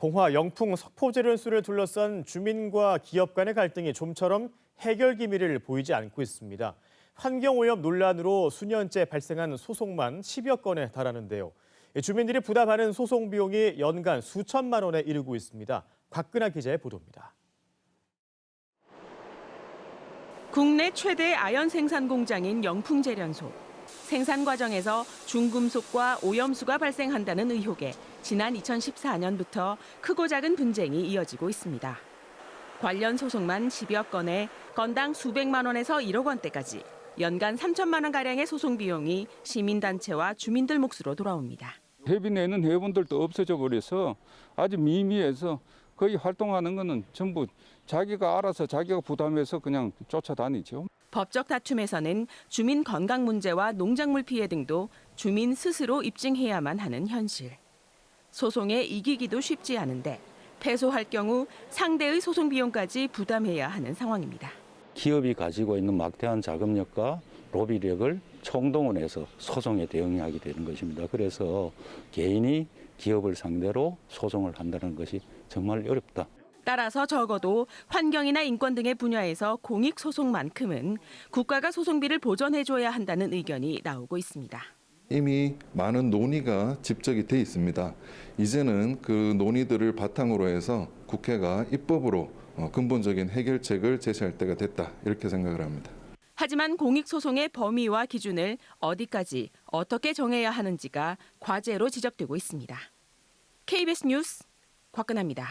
봉화 영풍 석포제련소를 둘러싼 주민과 기업 간의 갈등이 좀처럼 해결 기미를 보이지 않고 있습니다. 환경오염 논란으로 수년째 발생한 소송만 10여 건에 달하는데요. 주민들이 부담하는 소송 비용이 연간 수천만 원에 이르고 있습니다. 곽근아 기자의 보도입니다. 국내 최대 아연 생산 공장인 영풍제련소. 생산 과정에서 중금속과 오염수가 발생한다는 의혹에 지난 2014년부터 크고 작은 분쟁이 이어지고 있습니다. 관련 소송만 10여 건에 건당 수백만 원에서 1억 원대까지 연간 3천만 원가량의 소송 비용이 시민단체와 주민들 몫으로 돌아옵니다. 회비 내는 회원들도 없어져 버려서 아주 미미해서 거의 활동하는 거는 전부 자기가 알아서 자기가 부담해서 그냥 쫓아다니죠. 법적 다툼에서는 주민 건강 문제와 농작물 피해 등도 주민 스스로 입증해야만 하는 현실. 소송에 이기기도 쉽지 않은데 패소할 경우 상대의 소송 비용까지 부담해야 하는 상황입니다. 기업이 가지고 있는 막대한 자금력과 로비력을 총동원해서 소송에 대응하게 되는 것입니다. 그래서 개인이 기업을 상대로 소송을 한다는 것이 정말 어렵다. 따라서 적어도 환경이나 인권 등의 분야에서 공익소송만큼은 국가가 소송비를 보전해줘야 한다는 의견이 나오고 있습니다. 이미 많은 논의가 집적이 돼 있습니다. 이제는 그 논의들을 바탕으로 해서 국회가 입법으로 근본적인 해결책을 제시할 때가 됐다, 이렇게 생각을 합니다. 하지만 공익소송의 범위와 기준을 어디까지 어떻게 정해야 하는지가 과제로 지적되고 있습니다. KBS 뉴스 곽근아입니다.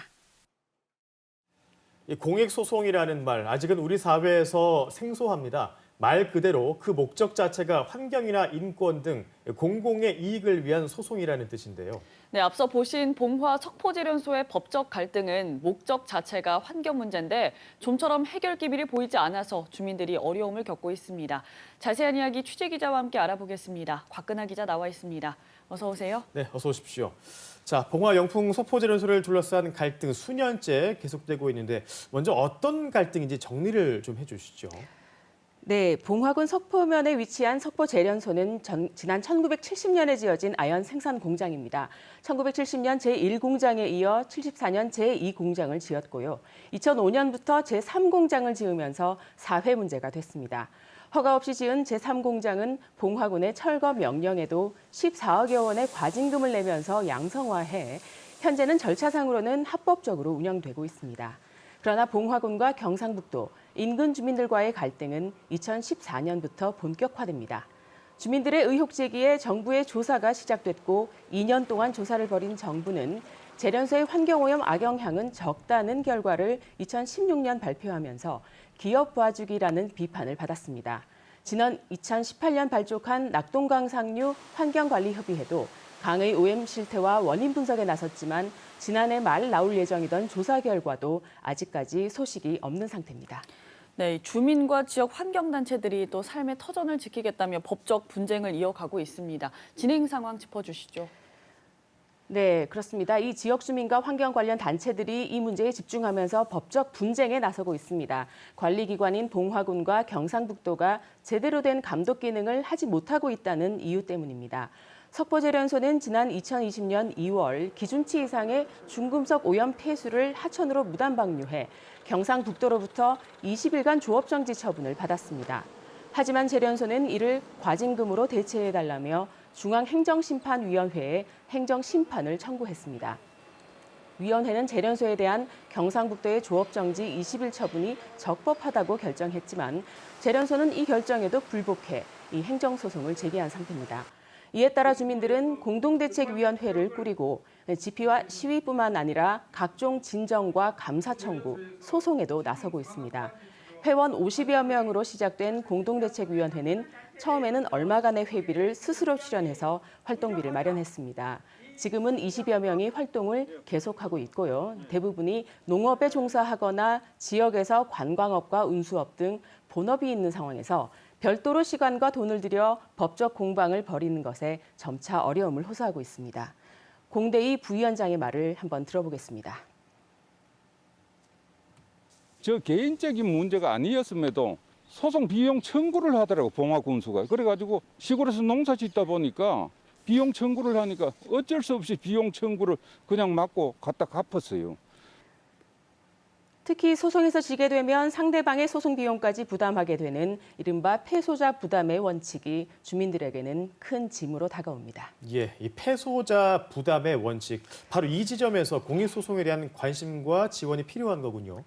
공익소송이라는 말, 아직은 우리 사회에서 생소합니다. 말 그대로 그 목적 자체가 환경이나 인권 등 공공의 이익을 위한 소송이라는 뜻인데요. 네, 앞서 보신 봉화 석포제련소의 법적 갈등은 목적 자체가 환경 문제인데 좀처럼 해결 기미를 보이지 않아서 주민들이 어려움을 겪고 있습니다. 자세한 이야기 취재 기자와 함께 알아보겠습니다. 곽근아 기자 나와 있습니다. 어서 오세요. 네, 어서 오십시오. 자, 봉화 영풍 석포제련소를 둘러싼 갈등 수년째 계속되고 있는데 먼저 어떤 갈등인지 정리를 좀 해주시죠. 네, 봉화군 석포면에 위치한 석포제련소는 지난 1970년에 지어진 아연 생산 공장입니다. 1970년 제1공장에 이어 74년 제2공장을 지었고요. 2005년부터 제3공장을 지으면서 사회 문제가 됐습니다. 허가 없이 지은 제3공장은 봉화군의 철거 명령에도 14억여 원의 과징금을 내면서 양성화해 현재는 절차상으로는 합법적으로 운영되고 있습니다. 그러나 봉화군과 경상북도, 인근 주민들과의 갈등은 2014년부터 본격화됩니다. 주민들의 의혹 제기에 정부의 조사가 시작됐고 2년 동안 조사를 벌인 정부는 제련소의 환경오염 악영향은 적다는 결과를 2016년 발표하면서 기업 봐주기라는 비판을 받았습니다. 지난 2018년 발족한 낙동강 상류 환경관리협의회도 강의 오염 실태와 원인 분석에 나섰지만 지난해 말 나올 예정이던 조사 결과도 아직까지 소식이 없는 상태입니다. 네, 주민과 지역 환경단체들이 또 삶의 터전을 지키겠다며 법적 분쟁을 이어가고 있습니다. 진행 상황 짚어주시죠. 네, 그렇습니다. 이 지역 주민과 환경 관련 단체들이 이 문제에 집중하면서 법적 분쟁에 나서고 있습니다. 관리기관인 봉화군과 경상북도가 제대로 된 감독 기능을 하지 못하고 있다는 이유 때문입니다. 석포제련소는 지난 2020년 2월 기준치 이상의 중금속 오염 폐수를 하천으로 무단 방류해 경상북도로부터 20일간 조업정지 처분을 받았습니다. 하지만 제련소는 이를 과징금으로 대체해달라며 중앙행정심판위원회에 행정심판을 청구했습니다. 위원회는 제련소에 대한 경상북도의 조업정지 20일 처분이 적법하다고 결정했지만 제련소는 이 결정에도 불복해 이 행정소송을 제기한 상태입니다. 이에 따라 주민들은 공동대책위원회를 꾸리고 집회와 시위뿐만 아니라 각종 진정과 감사 청구, 소송에도 나서고 있습니다. 회원 50여 명으로 시작된 공동대책위원회는 처음에는 얼마간의 회비를 스스로 출연해서 활동비를 마련했습니다. 지금은 20여 명이 활동을 계속하고 있고요. 대부분이 농업에 종사하거나 지역에서 관광업과 운수업 등 본업이 있는 상황에서 별도로 시간과 돈을 들여 법적 공방을 벌이는 것에 점차 어려움을 호소하고 있습니다. 공대위 부위원장의 말을 한번 들어보겠습니다. 저 개인적인 문제가 아니었음에도 소송 비용 청구를 하더라고 봉화군수가. 그래가지고 시골에서 농사 짓다 보니까 비용 청구를 하니까 어쩔 수 없이 비용 청구를 그냥 막고 갖다 갚았어요. 특히 소송에서 지게 되면 상대방의 소송 비용까지 부담하게 되는 이른바 패소자 부담의 원칙이 주민들에게는 큰 짐으로 다가옵니다. 예, 이 패소자 부담의 원칙, 바로 이 지점에서 공익소송에 대한 관심과 지원이 필요한 거군요.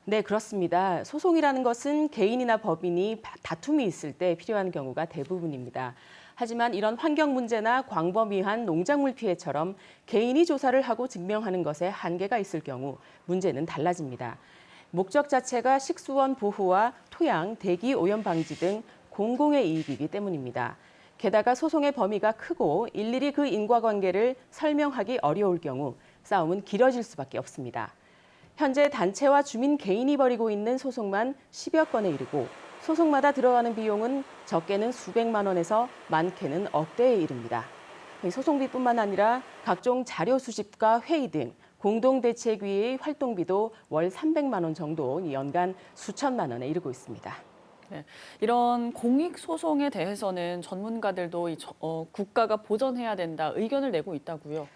네, 그렇습니다. 소송이라는 것은 개인이나 법인이 다툼이 있을 때 필요한 경우가 대부분입니다. 하지만 이런 환경 문제나 광범위한 농작물 피해처럼 개인이 조사를 하고 증명하는 것에 한계가 있을 경우 문제는 달라집니다. 목적 자체가 식수원 보호와 토양, 대기 오염 방지 등 공공의 이익이기 때문입니다. 게다가 소송의 범위가 크고 일일이 그 인과관계를 설명하기 어려울 경우 싸움은 길어질 수밖에 없습니다. 현재 단체와 주민 개인이 벌이고 있는 소송만 10여 건에 이르고 소송마다 들어가는 비용은 적게는 수백만 원에서 많게는 억대에 이릅니다. 소송비뿐만 아니라 각종 자료 수집과 회의 등 공동대책위의 활동비도 월 300만 원 정도, 연간 수천만 원에 이르고 있습니다. 네, 이런 공익소송에 대해서는 전문가들도 국가가 보전해야 된다 의견을 내고 있다고요.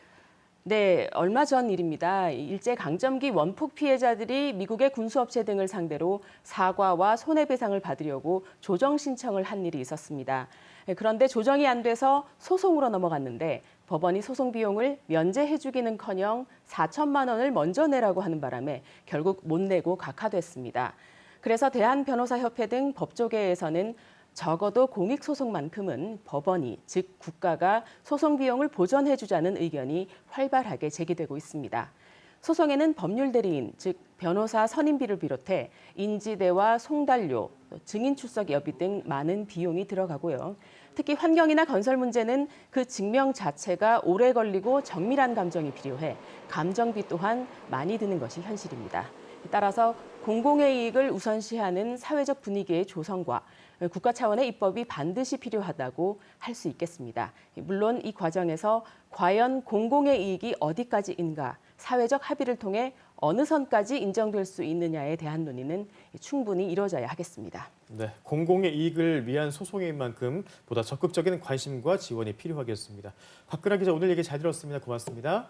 네, 얼마 전 일입니다. 일제강점기 원폭 피해자들이 미국의 군수업체 등을 상대로 사과와 손해배상을 받으려고 조정 신청을 한 일이 있었습니다. 그런데 조정이 안 돼서 소송으로 넘어갔는데 법원이 소송 비용을 면제해주기는커녕 4천만 원을 먼저 내라고 하는 바람에 결국 못 내고 각하됐습니다. 그래서 대한변호사협회 등 법조계에서는 적어도 공익소송만큼은 법원이, 즉 국가가 소송 비용을 보전해주자는 의견이 활발하게 제기되고 있습니다. 소송에는 법률 대리인, 즉 변호사 선임비를 비롯해 인지대와 송달료, 증인 출석 여비 등 많은 비용이 들어가고요. 특히 환경이나 건설 문제는 그 증명 자체가 오래 걸리고 정밀한 감정이 필요해 감정비 또한 많이 드는 것이 현실입니다. 따라서 공공의 이익을 우선시하는 사회적 분위기의 조성과 국가 차원의 입법이 반드시 필요하다고 할 수 있겠습니다. 물론 이 과정에서 과연 공공의 이익이 어디까지인가, 사회적 합의를 통해 어느 선까지 인정될 수 있느냐에 대한 논의는 충분히 이루어져야 하겠습니다. 네, 공공의 이익을 위한 소송인 만큼 보다 적극적인 관심과 지원이 필요하겠습니다. 박근혜 기자, 오늘 얘기 잘 들었습니다. 고맙습니다.